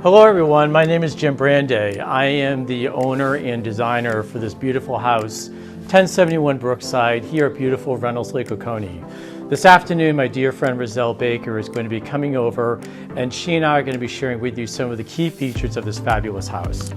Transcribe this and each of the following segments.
Hello everyone, my name is Jim Branday. I am the owner and designer for this beautiful house, 1071 Brookside, here at beautiful Reynolds Lake Oconee. This afternoon, my dear friend Roselle Baker is going to be coming over, and she and I are going to be sharing with you some of the key features of this fabulous house.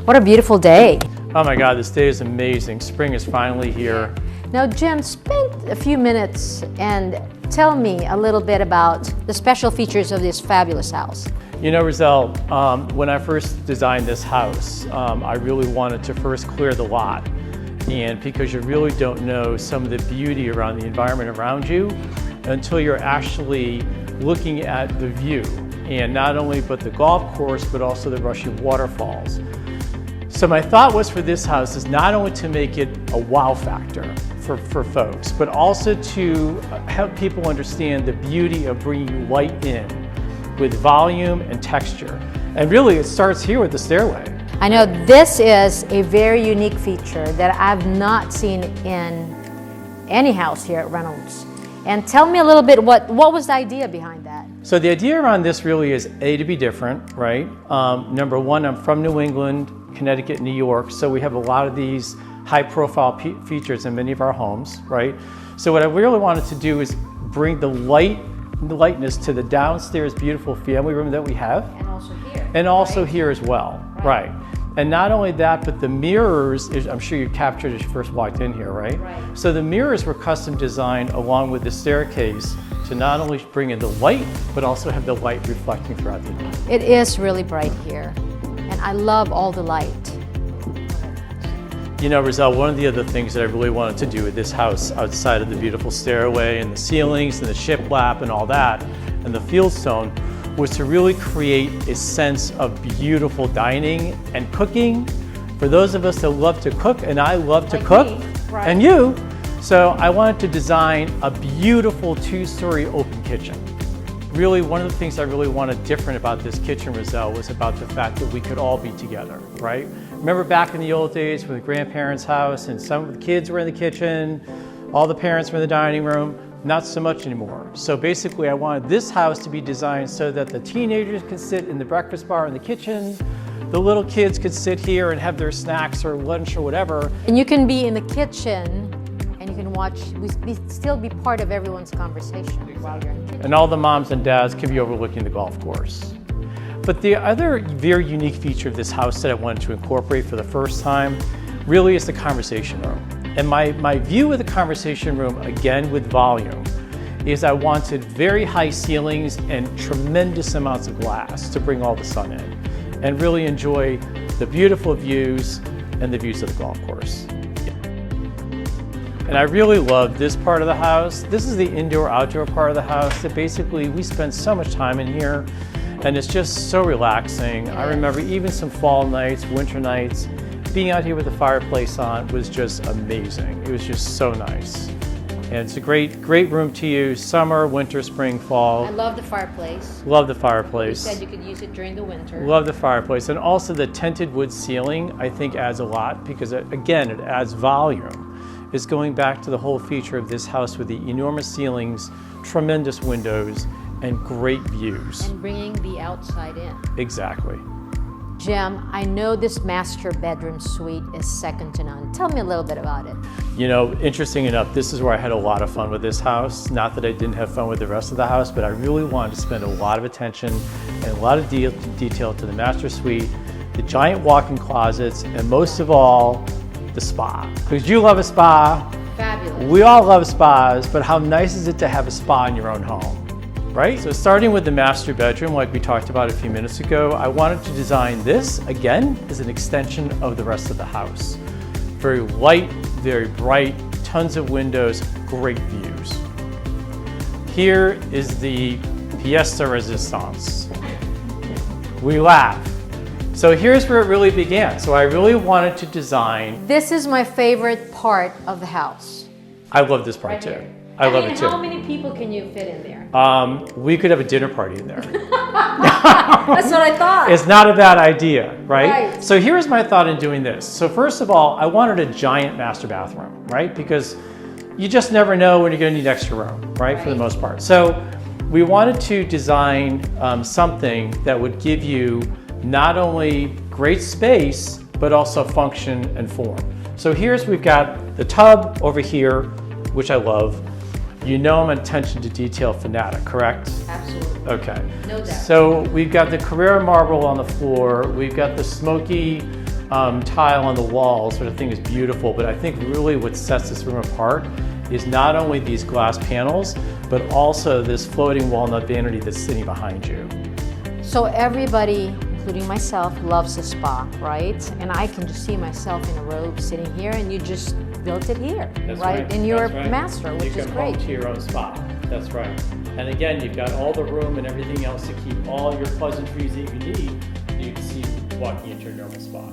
What a beautiful day. Oh my God, this day is amazing. Spring is finally here. Now, Jim, spend a few minutes and tell me a little bit about the special features of this fabulous house. You know, Roselle, when I first designed this house, I really wanted to first clear the lot. And because you really don't know some of the beauty around the environment around you until you're actually looking at the view. And not only but the golf course, but also the rushing waterfalls. So my thought was for this house is not only to make it a wow factor for folks, but also to help people understand the beauty of bringing light in with volume and texture. And really it starts here with the stairway. I know this is a very unique feature that I've not seen in any house here at Reynolds. And tell me a little bit, what was the idea behind that? So the idea around this really is to be different, right? Number one, I'm from New England, Connecticut, New York, so we have a lot of these high-profile features in many of our homes, right? So what I really wanted to do is bring the lightness to the downstairs beautiful family room that we have. And also here. And also here as well, right? And not only that, but the mirrors, I'm sure you captured as you first walked in here, right? Right. So the mirrors were custom designed along with the staircase to not only bring in the light, but also have the light reflecting throughout the room. It is really bright here, and I love all the light. You know, Roselle, one of the other things that I really wanted to do with this house, outside of the beautiful stairway and the ceilings and the shiplap and all that, and the fieldstone, was to really create a sense of beautiful dining and cooking for those of us that love to cook, and I love to cook, right. And you. So I wanted to design a beautiful two-story open kitchen. Really, one of the things I really wanted different about this kitchen, Roselle, was about the fact that we could all be together, right? Remember back in the old days with the grandparents' house and some of the kids were in the kitchen, all the parents were in the dining room, not so much anymore. So basically I wanted this house to be designed so that the teenagers could sit in the breakfast bar in the kitchen, the little kids could sit here and have their snacks or lunch or whatever. And you can be in the kitchen and you can watch, still be part of everyone's conversation while you're in the kitchen. And all the moms and dads can be overlooking the golf course. But the other very unique feature of this house that I wanted to incorporate for the first time really is the conversation room. And my view of the conversation room, again with volume, is I wanted very high ceilings and tremendous amounts of glass to bring all the sun in and really enjoy the beautiful views and the views of the golf course. And I really love this part of the house. This is the indoor-outdoor part of the house that basically we spend so much time in here, and it's just so relaxing. I remember even some fall nights, winter nights, being out here with the fireplace on was just amazing. It was just so nice. And it's a great room to use, summer, winter, spring, fall. I love the fireplace. Love the fireplace. You said you could use it during the winter. Love the fireplace. And also the tinted wood ceiling, I think adds a lot because again, it adds volume. It's going back to the whole feature of this house with the enormous ceilings, tremendous windows, and great views. And bringing the outside in. Exactly. Jim, I know this master bedroom suite is second to none. Tell me a little bit about it. You know, interesting enough, this is where I had a lot of fun with this house. Not that I didn't have fun with the rest of the house, but I really wanted to spend a lot of attention and a lot of detail to the master suite, the giant walk-in closets, and most of all, the spa. Because you love a spa. Fabulous. We all love spas, but how nice is it to have a spa in your own home? Right? So starting with the master bedroom, like we talked about a few minutes ago, I wanted to design this, again, as an extension of the rest of the house. Very light, very bright, tons of windows, great views. Here is the pièce de résistance. We laugh. So here's where it really began. So I really wanted to design. This is my favorite part of the house. I love this part too. I love it too. How many people can you fit in there? We could have a dinner party in there. That's what I thought. It's not a bad idea, right? Right. So here's my thought in doing this. So first of all, I wanted a giant master bathroom, right? Because you just never know when you're gonna need extra room, right? For the most part. So We wanted to design something that would give you not only great space, but also function and form. So we've got the tub over here, which I love. You know I'm an attention to detail fanatic, correct? Absolutely. Okay. No doubt. So we've got the Carrara marble on the floor. We've got the smoky tile on the walls, which I think is beautiful. But I think really what sets this room apart is not only these glass panels, but also this floating walnut vanity that's sitting behind you. So everybody, including myself, loves a spa, right? And I can just see myself in a robe sitting here, and you just built it here, That's right? And you're a master, which is great. You come home to your own spa. That's right. And again, you've got all the room and everything else to keep all your pleasantries that you need. You can see walking into a normal spa.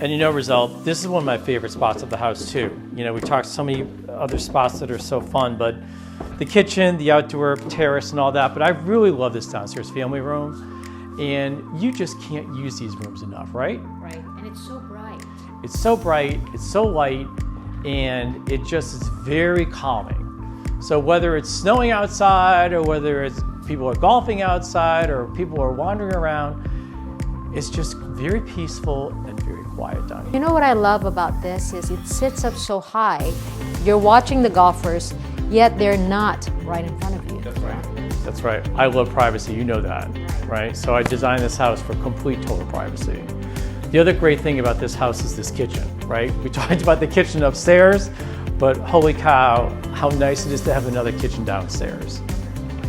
And you know, Rizal, this is one of my favorite spots of the house too. You know, we talked so many other spots that are so fun, but the kitchen, the outdoor terrace and all that, but I really love this downstairs family room. And you just can't use these rooms enough, right? Right, and it's so bright. It's so bright, it's so light, and it just is very calming. So whether it's snowing outside or whether it's people are golfing outside or people are wandering around, it's just very peaceful and very quiet down here. You know what I love about this is it sits up so high. You're watching the golfers, yet they're not right in front of you. That's right. That's right. I love privacy, you know that, right? So I designed this house for complete total privacy. The other great thing about this house is this kitchen, right? We talked about the kitchen upstairs, but holy cow, how nice it is to have another kitchen downstairs.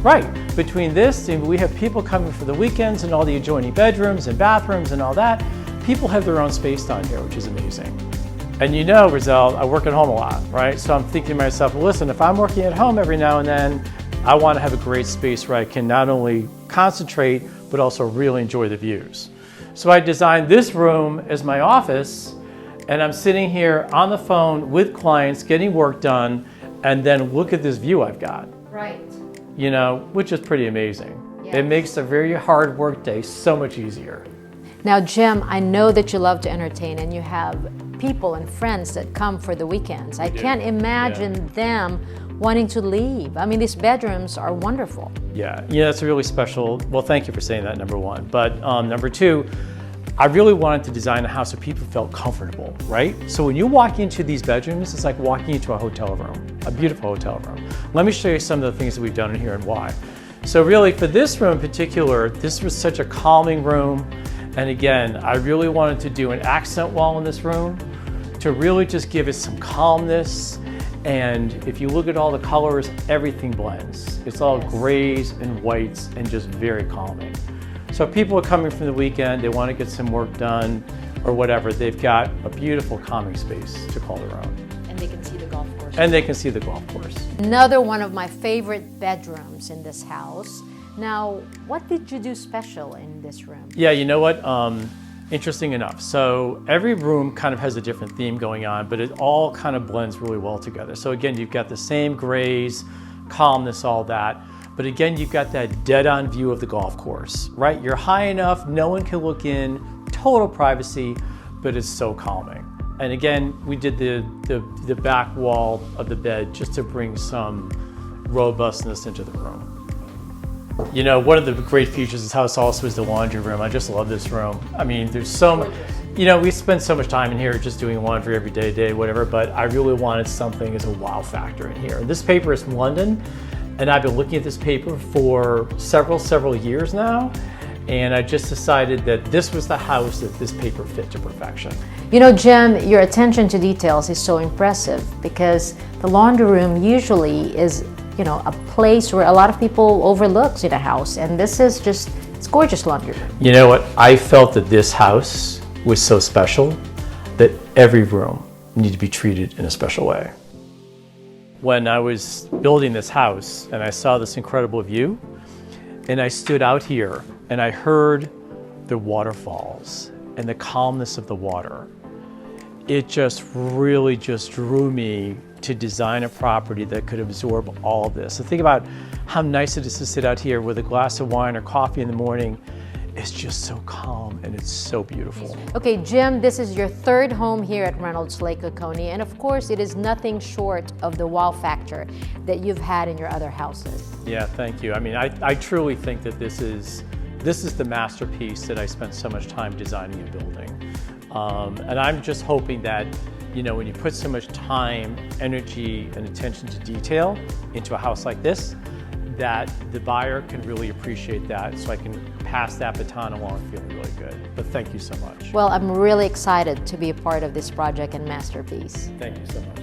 Right, between this and we have people coming for the weekends and all the adjoining bedrooms and bathrooms and all that, people have their own space down here, which is amazing. And you know, Rizal, I work at home a lot, right? So I'm thinking to myself, well, listen, if I'm working at home every now and then, I want to have a great space where I can not only concentrate, but also really enjoy the views. So I designed this room as my office, and I'm sitting here on the phone with clients, getting work done, and then look at this view I've got. Right. You know, which is pretty amazing. Yes. It makes a very hard work day so much easier. Now, Jim, I know that you love to entertain and you have people and friends that come for the weekends. I can't imagine them wanting to leave. I mean, these bedrooms are wonderful. Yeah, it's a really special, well, thank you for saying that, number one. But number two, I really wanted to design a house so people felt comfortable, right? So when you walk into these bedrooms, it's like walking into a hotel room, a beautiful hotel room. Let me show you some of the things that we've done in here and why. So really, for this room in particular, this was such a calming room. And again, I really wanted to do an accent wall in this room to really just give it some calmness. And if you look at all the colors, everything blends. It's all grays and whites and just very calming. So if people are coming from the weekend, they want to get some work done or whatever, they've got a beautiful calming space to call their own. And they can see the golf course. And they can see the golf course. Another one of my favorite bedrooms in this house. Now, what did you do special in this room? Yeah, you know what? Interesting enough. So every room kind of has a different theme going on, but it all kind of blends really well together. So again, you've got the same grays, calmness, all that. But again, you've got that dead-on view of the golf course, right? You're high enough, no one can look in, total privacy, but it's so calming. And again, we did the back wall of the bed just to bring some robustness into the room. You know, one of the great features of this house also is the laundry room. I just love this room. I mean, there's so much, you know, we spend so much time in here just doing laundry every day, whatever, but I really wanted something as a wow factor in here. This paper is from London, and I've been looking at this paper for several years now, and I just decided that this was the house that this paper fit to perfection. You know, Jim, your attention to details is so impressive because the laundry room usually is, you know, a place where a lot of people overlook in a house, and this is just, it's gorgeous laundry room. You know what? I felt that this house was so special that every room needed to be treated in a special way. When I was building this house and I saw this incredible view, and I stood out here and I heard the waterfalls and the calmness of the water, it just really just drew me to design a property that could absorb all of this. So think about how nice it is to sit out here with a glass of wine or coffee in the morning is just so calm and it's so beautiful. Okay, Jim, this is your third home here at Reynolds Lake Oconee, and of course it is nothing short of the wow factor that you've had in your other houses. Yeah, thank you. I mean, I truly think that this is the masterpiece that I spent so much time designing and building. And I'm just hoping that, you know, when you put so much time, energy, and attention to detail into a house like this, that the buyer can really appreciate that, so I can pass that baton along feeling really good. But thank you so much. Well, I'm really excited to be a part of this project and masterpiece. Thank you so much.